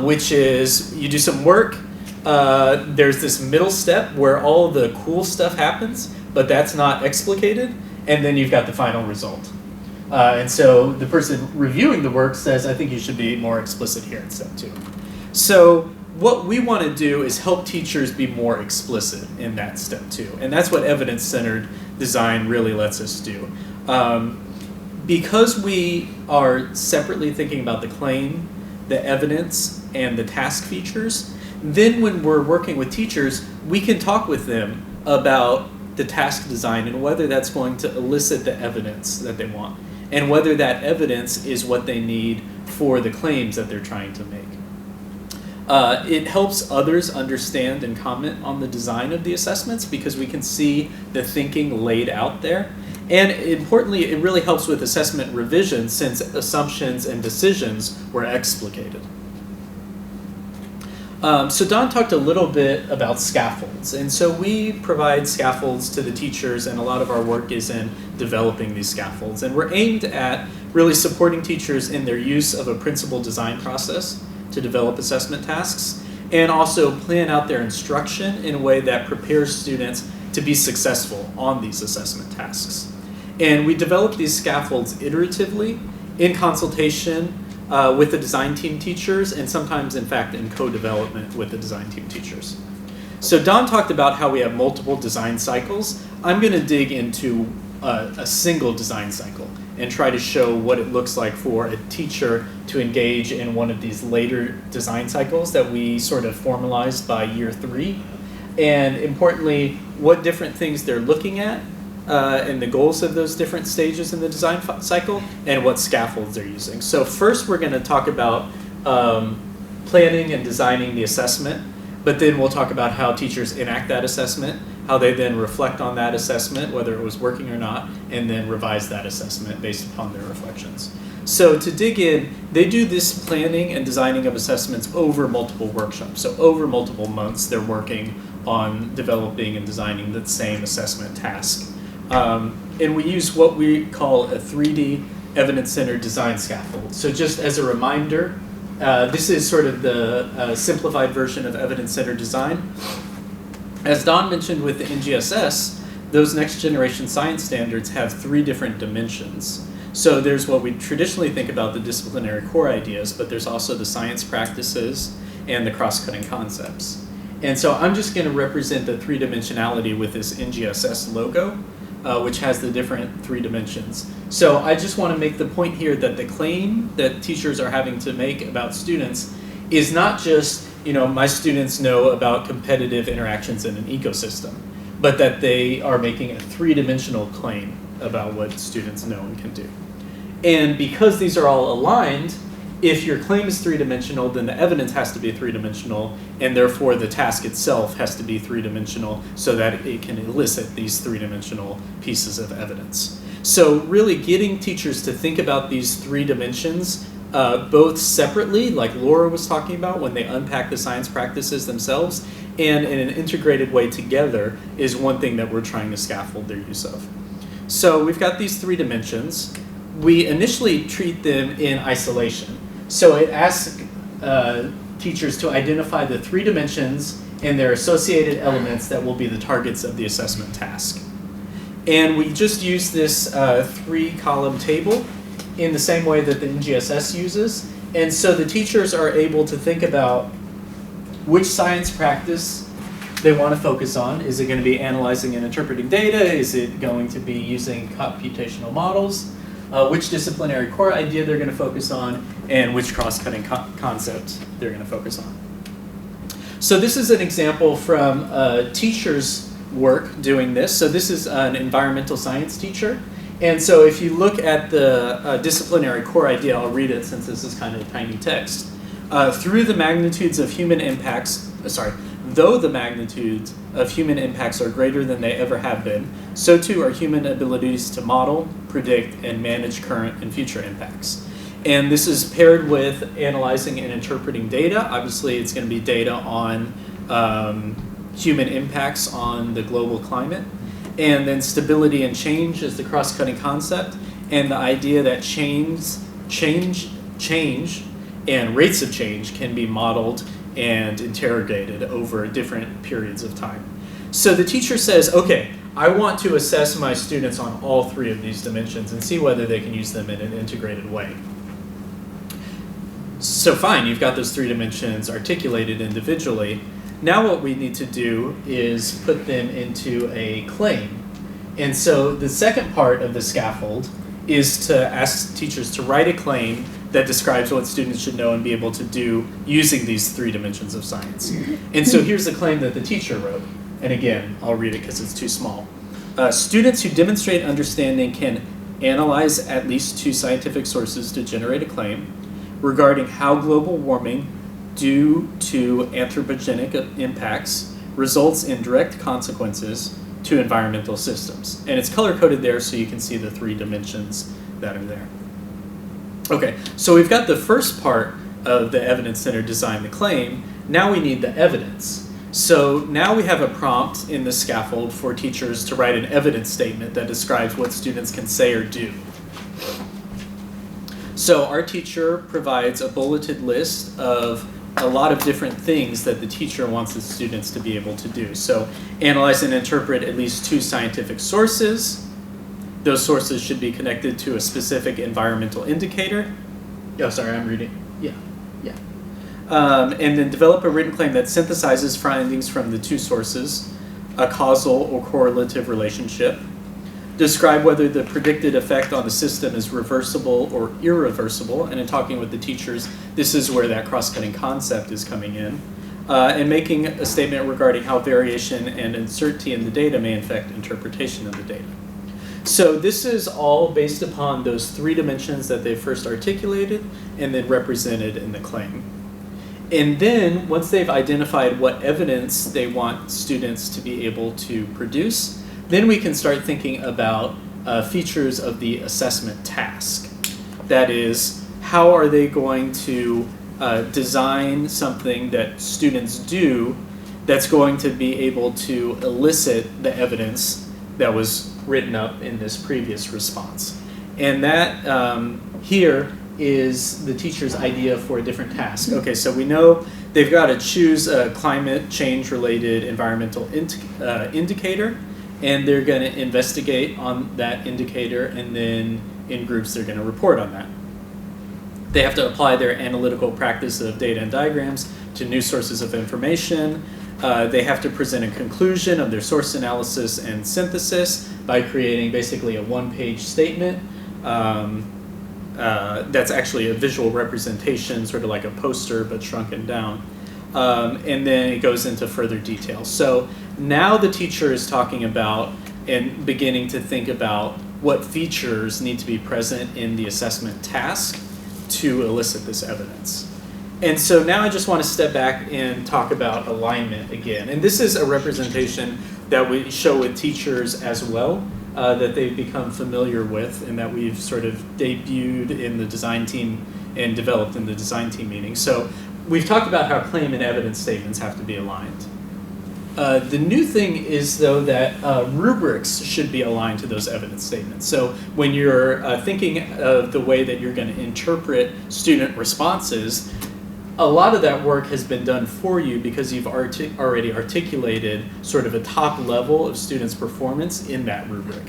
C: Which is you do some work, there's this middle step where all the cool stuff happens, but that's not explicated, and then you've got the final result. And so the person reviewing the work says, I think you should be more explicit here in step 2. So what we want to do is help teachers be more explicit in that step 2, and that's what evidence-centered design really lets us do. Because we are separately thinking about the claim, the evidence, and the task features, then when we're working with teachers, we can talk with them about the task design and whether that's going to elicit the evidence that they want, and whether that evidence is what they need for the claims that they're trying to make. It helps others understand and comment on the design of the assessments because we can see the thinking laid out there. And importantly, it really helps with assessment revision since assumptions and decisions were explicated. So Don talked a little bit about scaffolds. And so we provide scaffolds to the teachers, and a lot of our work is in developing these scaffolds. And we're aimed at really supporting teachers in their use of a principled design process to develop assessment tasks, and also plan out their instruction in a way that prepares students to be successful on these assessment tasks. And we develop these scaffolds iteratively in consultation with the design team teachers, and sometimes, in fact, in co-development with the design team teachers. So Don talked about how we have multiple design cycles. I'm going to dig into a single design cycle and try to show what it looks like for a teacher to engage in one of these later design cycles that we sort of formalized by year 3. And importantly, what different things they're looking at, and the goals of those different stages in the design cycle, and what scaffolds they're using. So first we're going to talk about planning and designing the assessment, but then we'll talk about how teachers enact that assessment, how they then reflect on that assessment, whether it was working or not, and then revise that assessment based upon their reflections. So to dig in, they do this planning and designing of assessments over multiple workshops. So over multiple months, they're working on developing and designing the same assessment task. And we use what we call a 3D evidence-centered design scaffold. So just as a reminder, this is sort of the simplified version of evidence-centered design. As Don mentioned with the NGSS, those next generation science standards have 3 different dimensions. So there's what we traditionally think about the disciplinary core ideas, but there's also the science practices and the cross-cutting concepts. And so I'm just going to represent the 3-dimensionality with this NGSS logo, which has the different 3 dimensions. So I just want to make the point here that the claim that teachers are having to make about students is not just, my students know about competitive interactions in an ecosystem, but that they are making a 3-dimensional claim about what students know and can do. And because these are all aligned, if your claim is 3-dimensional, then the evidence has to be 3-dimensional, and therefore the task itself has to be 3-dimensional so that it can elicit these 3-dimensional pieces of evidence. So really getting teachers to think about these 3 dimensions both separately, like Laura was talking about when they unpack the science practices themselves, and in an integrated way together is one thing that we're trying to scaffold their use of. So we've got these 3 dimensions. We initially treat them in isolation. So it asks teachers to identify the 3 dimensions and their associated elements that will be the targets of the assessment task. And we just use this 3-column table in the same way that the NGSS uses. And so the teachers are able to think about which science practice they want to focus on. Is it going to be analyzing and interpreting data? Is it going to be using computational models? Which disciplinary core idea they're going to focus on, and which cross-cutting concept they're going to focus on. So this is an example from a teacher's work doing this. So this is an environmental science teacher. And so if you look at the disciplinary core idea, I'll read it since this is kind of tiny text. Through the magnitudes of human impacts, though the magnitudes of human impacts are greater than they ever have been, so too are human abilities to model, predict, and manage current and future impacts. And this is paired with analyzing and interpreting data. Obviously, it's going to be data on human impacts on the global climate. And then stability and change is the cross-cutting concept, and the idea that change, and rates of change can be modeled and interrogated over different periods of time. So the teacher says, okay, I want to assess my students on all 3 of these dimensions and see whether they can use them in an integrated way. So fine, you've got those 3 dimensions articulated individually. Now what we need to do is put them into a claim. And so the second part of the scaffold is to ask teachers to write a claim that describes what students should know and be able to do using these 3 dimensions of science. And so here's the claim that the teacher wrote. And again, I'll read it because it's too small. Students who demonstrate understanding can analyze at least 2 scientific sources to generate a claim regarding how global warming due to anthropogenic impacts results in direct consequences to environmental systems. And it's color-coded there so you can see the 3 dimensions that are there. Okay, so we've got the first part of the evidence-centered design, the claim. Now we need the evidence. So now we have a prompt in the scaffold for teachers to write an evidence statement that describes what students can say or do. So our teacher provides a bulleted list of a lot of different things that the teacher wants the students to be able to do. So analyze and interpret at least 2 scientific sources. Those sources should be connected to a specific environmental indicator. Oh, sorry, I'm reading. Yeah. And then develop a written claim that synthesizes findings from the 2 sources, a causal or correlative relationship. Describe whether the predicted effect on the system is reversible or irreversible. And in talking with the teachers, this is where that cross-cutting concept is coming in. And making a statement regarding how variation and uncertainty in the data may affect interpretation of the data. So this is all based upon those 3 dimensions that they first articulated and then represented in the claim. And then once they've identified what evidence they want students to be able to produce, then we can start thinking about features of the assessment task. That is, how are they going to design something that students do that's going to be able to elicit the evidence that was written up in this previous response. And that here is the teacher's idea for a different task. Okay, so we know they've got to choose a climate change related environmental indicator, and they're going to investigate on that indicator, and then in groups they're going to report on that. They have to apply their analytical practice of data and diagrams to new sources of information. They have to present a conclusion of their source analysis and synthesis by creating basically a one-page statement that's actually a visual representation, sort of like a poster but shrunken down. And then it goes into further detail. So now the teacher is talking about and beginning to think about what features need to be present in the assessment task to elicit this evidence. And so now I just want to step back and talk about alignment again. And this is a representation that we show with teachers as well, that they've become familiar with and that we've sort of debuted in the design team and developed in the design team meeting. So we've talked about how claim and evidence statements have to be aligned. The new thing is, though, that rubrics should be aligned to those evidence statements. So when you're thinking of the way that you're going to interpret student responses, a lot of that work has been done for you because you've already articulated sort of a top level of students' performance in that rubric.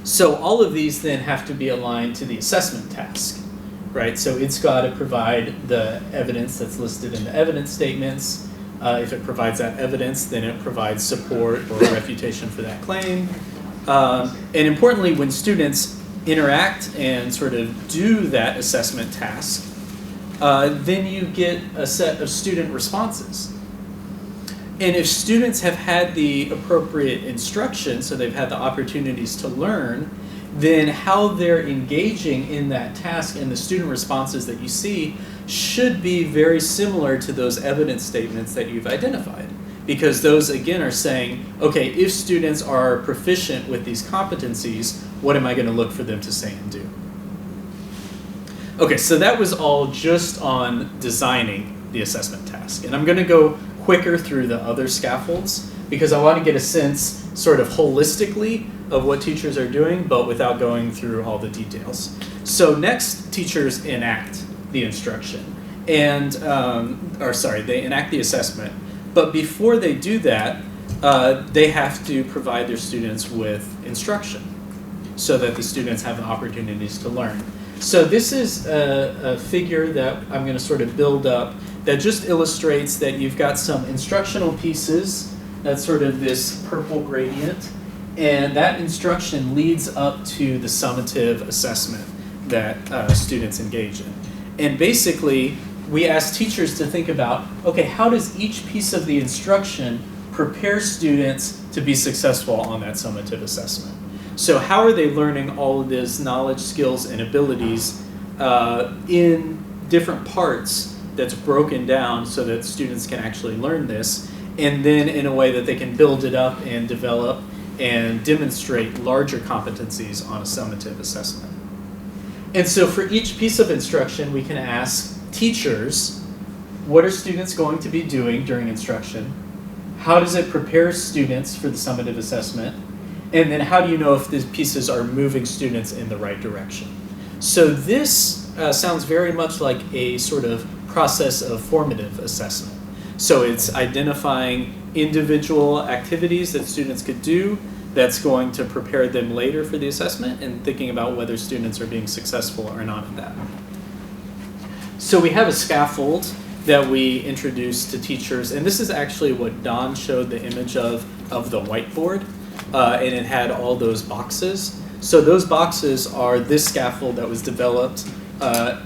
C: So all of these then have to be aligned to the assessment task, right? So it's got to provide the evidence that's listed in the evidence statements. If it provides that evidence, then it provides support or refutation for that claim. And importantly, when students interact and sort of do that assessment task, then you get a set of student responses. And if students have had the appropriate instruction, so they've had the opportunities to learn, then how they're engaging in that task and the student responses that you see should be very similar to those evidence statements that you've identified. Because those, again, are saying, okay, if students are proficient with these competencies, what am I going to look for them to say and do? Okay, so that was all just on designing the assessment task. And I'm going to go quicker through the other scaffolds because I want to get a sense sort of holistically of what teachers are doing, but without going through all the details. So next, teachers enact the instruction. And, they enact the assessment. But before they do that, they have to provide their students with instruction so that the students have the opportunities to learn. So this is a figure that I'm going to sort of build up that just illustrates that you've got some instructional pieces, that's sort of this purple gradient, and that instruction leads up to the summative assessment that students engage in. And basically, we ask teachers to think about, okay, how does each piece of the instruction prepare students to be successful on that summative assessment? So how are they learning all of this knowledge, skills, and abilities in different parts that's broken down so that students can actually learn this, and then in a way that they can build it up and develop and demonstrate larger competencies on a summative assessment. And so for each piece of instruction, we can ask teachers, what are students going to be doing during instruction? How does it prepare students for the summative assessment? And then how do you know if these pieces are moving students in the right direction? So this sounds very much like a sort of process of formative assessment. So it's identifying individual activities that students could do that's going to prepare them later for the assessment and thinking about whether students are being successful or not at that. So we have a scaffold that we introduced to teachers, and this is actually what Don showed the image of the whiteboard. And it had all those boxes. So those boxes are this scaffold that was developed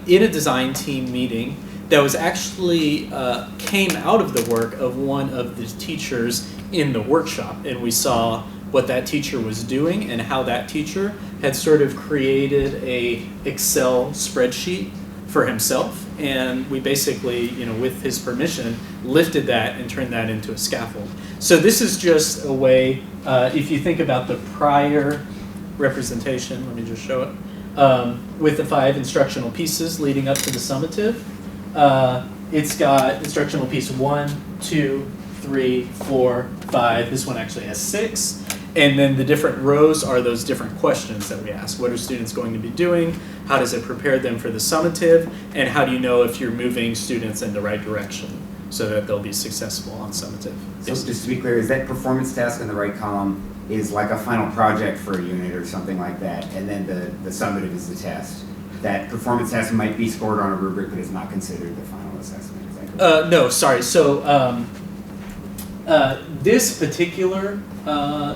C: in a design team meeting that was actually came out of the work of one of the teachers in the workshop. And we saw what that teacher was doing and how that teacher had sort of created a Excel spreadsheet for himself. And we basically, with his permission, lifted that and turned that into a scaffold. So this is just a way, if you think about the prior representation, let me just show it, with the 5 instructional pieces leading up to the summative, it's got instructional piece 1, 2, 3, 4, 5. This one actually has 6. And then the different rows are those different questions that we ask. What are students going to be doing? How does it prepare them for the summative? And how do you know if you're moving students in the right direction? so that they'll be successful on summative.
D: So just to be clear, is that performance task in the right column is like a final project for a unit or something like that, and then the summative is the test? That performance task might be scored on a rubric, but is not considered the final assessment. Is that correct?
C: No, sorry. So this particular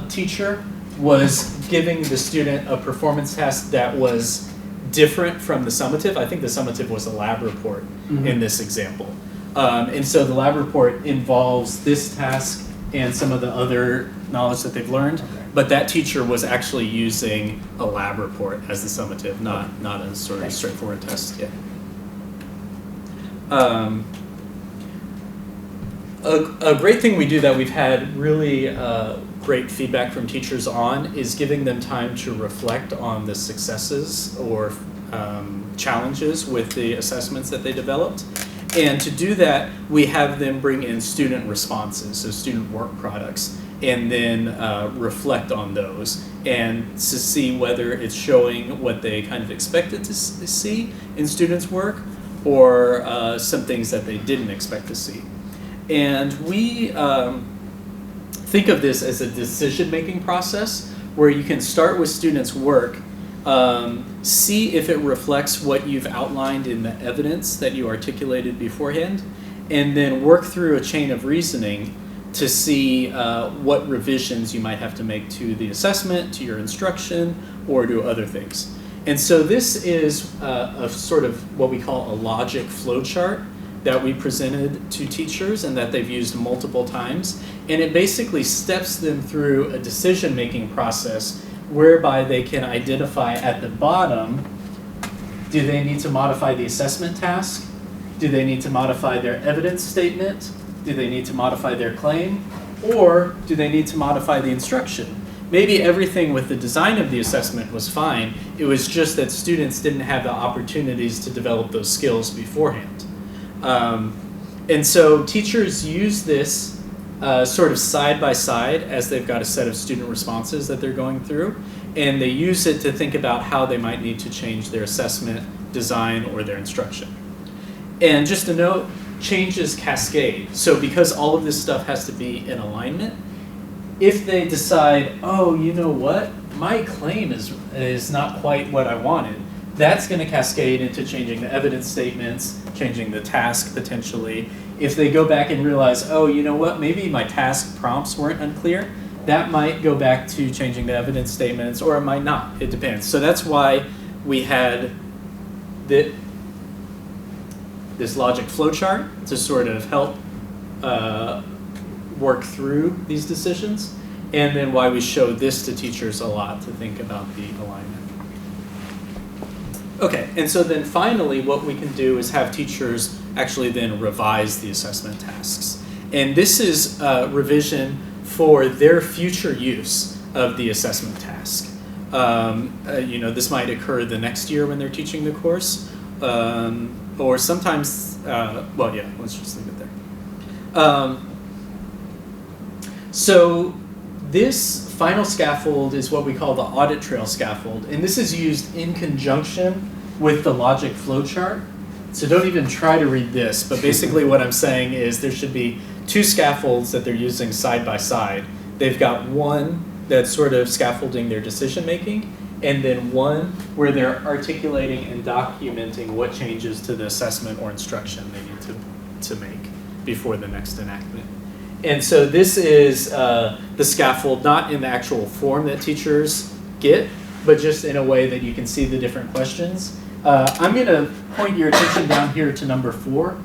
C: teacher was giving the student a performance test that was different from the summative. I think the summative was a lab report in this example. And so the lab report involves this task and some of the other knowledge that they've learned, but that teacher was actually using a lab report as the summative, not a sort of straightforward test. Yeah. A great thing we do that we've had really great feedback from teachers on is giving them time to reflect on the successes or challenges with the assessments that they developed. And to do that, we have them bring in student responses, so student work products, and then reflect on those and to see whether it's showing what they kind of expected to see in students' work or some things that they didn't expect to see. And we think of this as a decision-making process where you can start with students' work, see if it reflects what you've outlined in the evidence that you articulated beforehand, and then work through a chain of reasoning to see what revisions you might have to make to the assessment, to your instruction, or to other things. And so this is a sort of what we call a logic flowchart that we presented to teachers and that they've used multiple times. And it basically steps them through a decision-making process whereby they can identify at the bottom, do they need to modify the assessment task? Do they need to modify their evidence statement? Do they need to modify their claim? Or do they need to modify the instruction? Maybe everything with the design of the assessment was fine. It was just that students didn't have the opportunities to develop those skills beforehand. And so teachers use this sort of side by side as they've got a set of student responses that they're going through, and they use it to think about how they might need to change their assessment, design, or their instruction. And just a note, changes cascade. So because all of this stuff has to be in alignment, if they decide, oh, you know what, my claim is not quite what I wanted, that's going to cascade into changing the evidence statements, changing the task potentially. If they go back and realize, oh, you know what, maybe my task prompts weren't unclear, that might go back to changing the evidence statements, or it might not. It depends. So that's why we had this logic flowchart to sort of help work through these decisions, and then why we show this to teachers a lot to think about the alignment. Okay, and so then finally what we can do is have teachers actually then revise the assessment tasks. And this is revision for their future use of the assessment task. You know, this might occur the next year when they're teaching the course, or sometimes, well, yeah, let's just leave it there. So this final scaffold is what we call the audit trail scaffold, and this is used in conjunction with the logic flowchart. So don't even try to read this, but basically what I'm saying is there should be two scaffolds that they're using side by side. They've got one that's sort of scaffolding their decision making, and then one where they're articulating and documenting what changes to the assessment or instruction they need to make before the next enactment. And so this is the scaffold, not in the actual form that teachers get, but just in a way that you can see the different questions. I'm going to point your attention down here to number 4.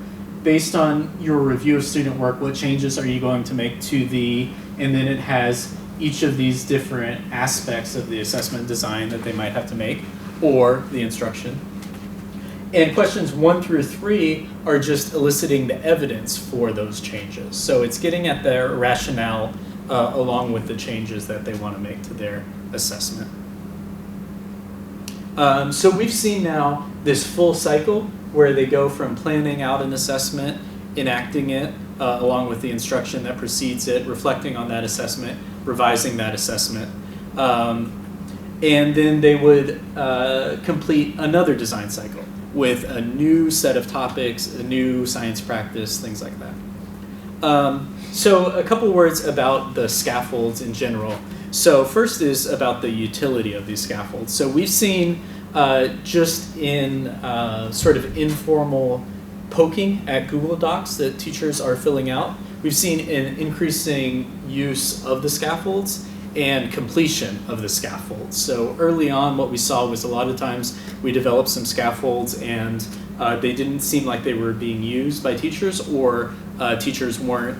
C: Based on your review of student work, what changes are you going to make to and then it has each of these different aspects of the assessment design that they might have to make, or the instruction. And questions 1 through 3 are just eliciting the evidence for those changes. So it's getting at their rationale along with the changes that they want to make to their assessment. So we've seen now this full cycle where they go from planning out an assessment, enacting it, along with the instruction that precedes it, reflecting on that assessment, revising that assessment. And then they would complete another design cycle with a new set of topics, a new science practice, things like that. So a couple words about the scaffolds in general. So first is about the utility of these scaffolds. So we've seen just in sort of informal poking at Google Docs that teachers are filling out, we've seen an increasing use of the scaffolds and completion of the scaffolds. So early on what we saw was a lot of times we developed some scaffolds and they didn't seem like they were being used by teachers, or teachers weren't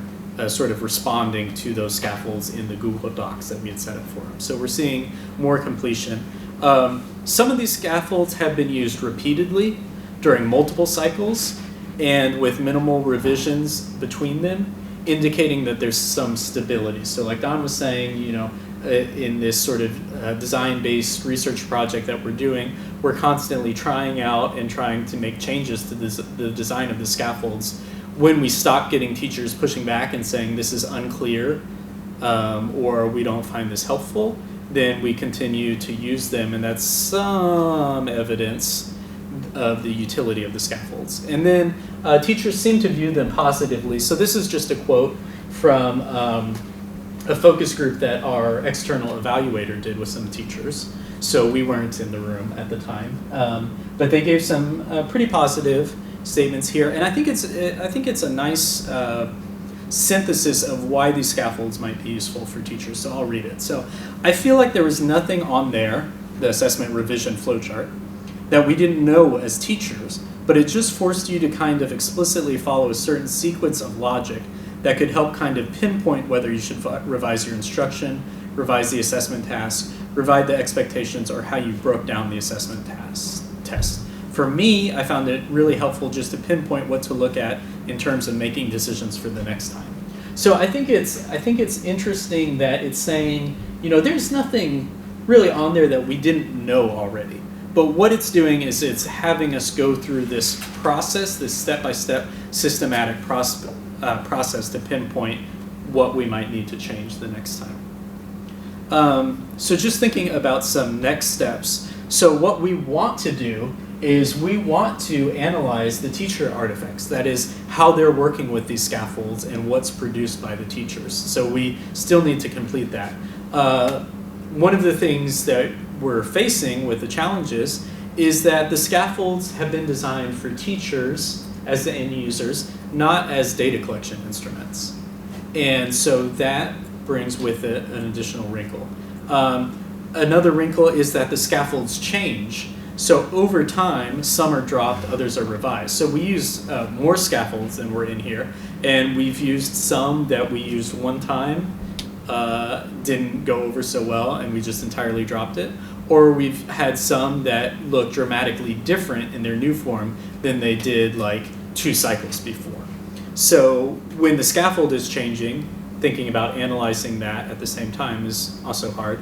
C: sort of responding to those scaffolds in the Google Docs that we had set up for them. So we're seeing more completion. Some of these scaffolds have been used repeatedly during multiple cycles and with minimal revisions between them, indicating that there's some stability. So like Don was saying, you know, in this sort of design-based research project that we're doing, we're constantly trying out and trying to make changes to the design of the scaffolds. When we stop getting teachers pushing back and saying this is unclear or we don't find this helpful, then we continue to use them, and that's some evidence of the utility of the scaffolds. And then teachers seem to view them positively. So this is just a quote from a focus group that our external evaluator did with some teachers. So we weren't in the room at the time, but they gave some pretty positive statements here, and I think it's a nice synthesis of why these scaffolds might be useful for teachers. So I'll read it. So I feel like there was nothing on there, the assessment revision flowchart, that we didn't know as teachers, but it just forced you to kind of explicitly follow a certain sequence of logic that could help kind of pinpoint whether you should revise your instruction, revise the assessment task, revise the expectations, or how you broke down the assessment test. For me, I found it really helpful just to pinpoint what to look at in terms of making decisions for the next time. So I think it's interesting that it's saying, you know, there's nothing really on there that we didn't know already. But what it's doing is it's having us go through this process, this step-by-step systematic process to pinpoint what we might need to change the next time. So just thinking about some next steps. So what we want to do is we want to analyze the teacher artifacts. That is how they're working with these scaffolds and what's produced by the teachers. So we still need to complete that. One of the things that we're facing with the challenges is that the scaffolds have been designed for teachers as the end users, not as data collection instruments. And so that brings with it an additional wrinkle. Another wrinkle is that the scaffolds change. So over time, some are dropped, others are revised. So we use more scaffolds than were in here, and we've used some that we used one time, didn't go over so well, and we just entirely dropped it. Or we've had some that look dramatically different in their new form than they did like 2 cycles before. So when the scaffold is changing, thinking about analyzing that at the same time is also hard.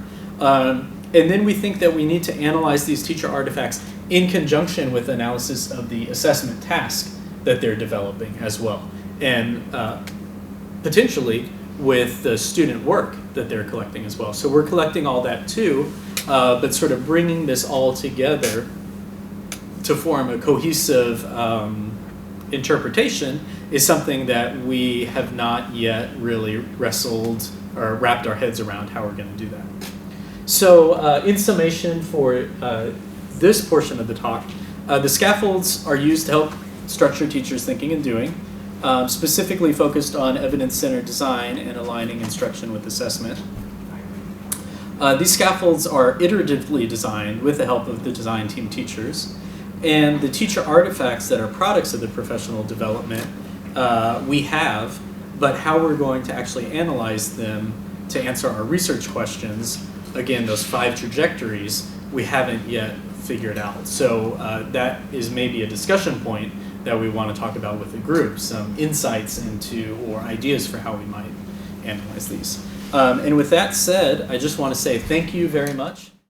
C: And then we think that we need to analyze these teacher artifacts in conjunction with analysis of the assessment task that they're developing as well. And potentially with the student work that they're collecting as well. So we're collecting all that too, but sort of bringing this all together to form a cohesive interpretation is something that we have not yet really wrestled or wrapped our heads around how we're going to do that. So in summation for this portion of the talk, the scaffolds are used to help structure teachers' thinking and doing, specifically focused on evidence-centered design and aligning instruction with assessment. These scaffolds are iteratively designed with the help of the design team teachers, and the teacher artifacts that are products of the professional development we have, but how we're going to actually analyze them to answer our research questions, again, those 5 trajectories, we haven't yet figured out. So that is maybe a discussion point that we want to talk about with the group, some insights into or ideas for how we might analyze these. And with that said, I just want to say thank you very much.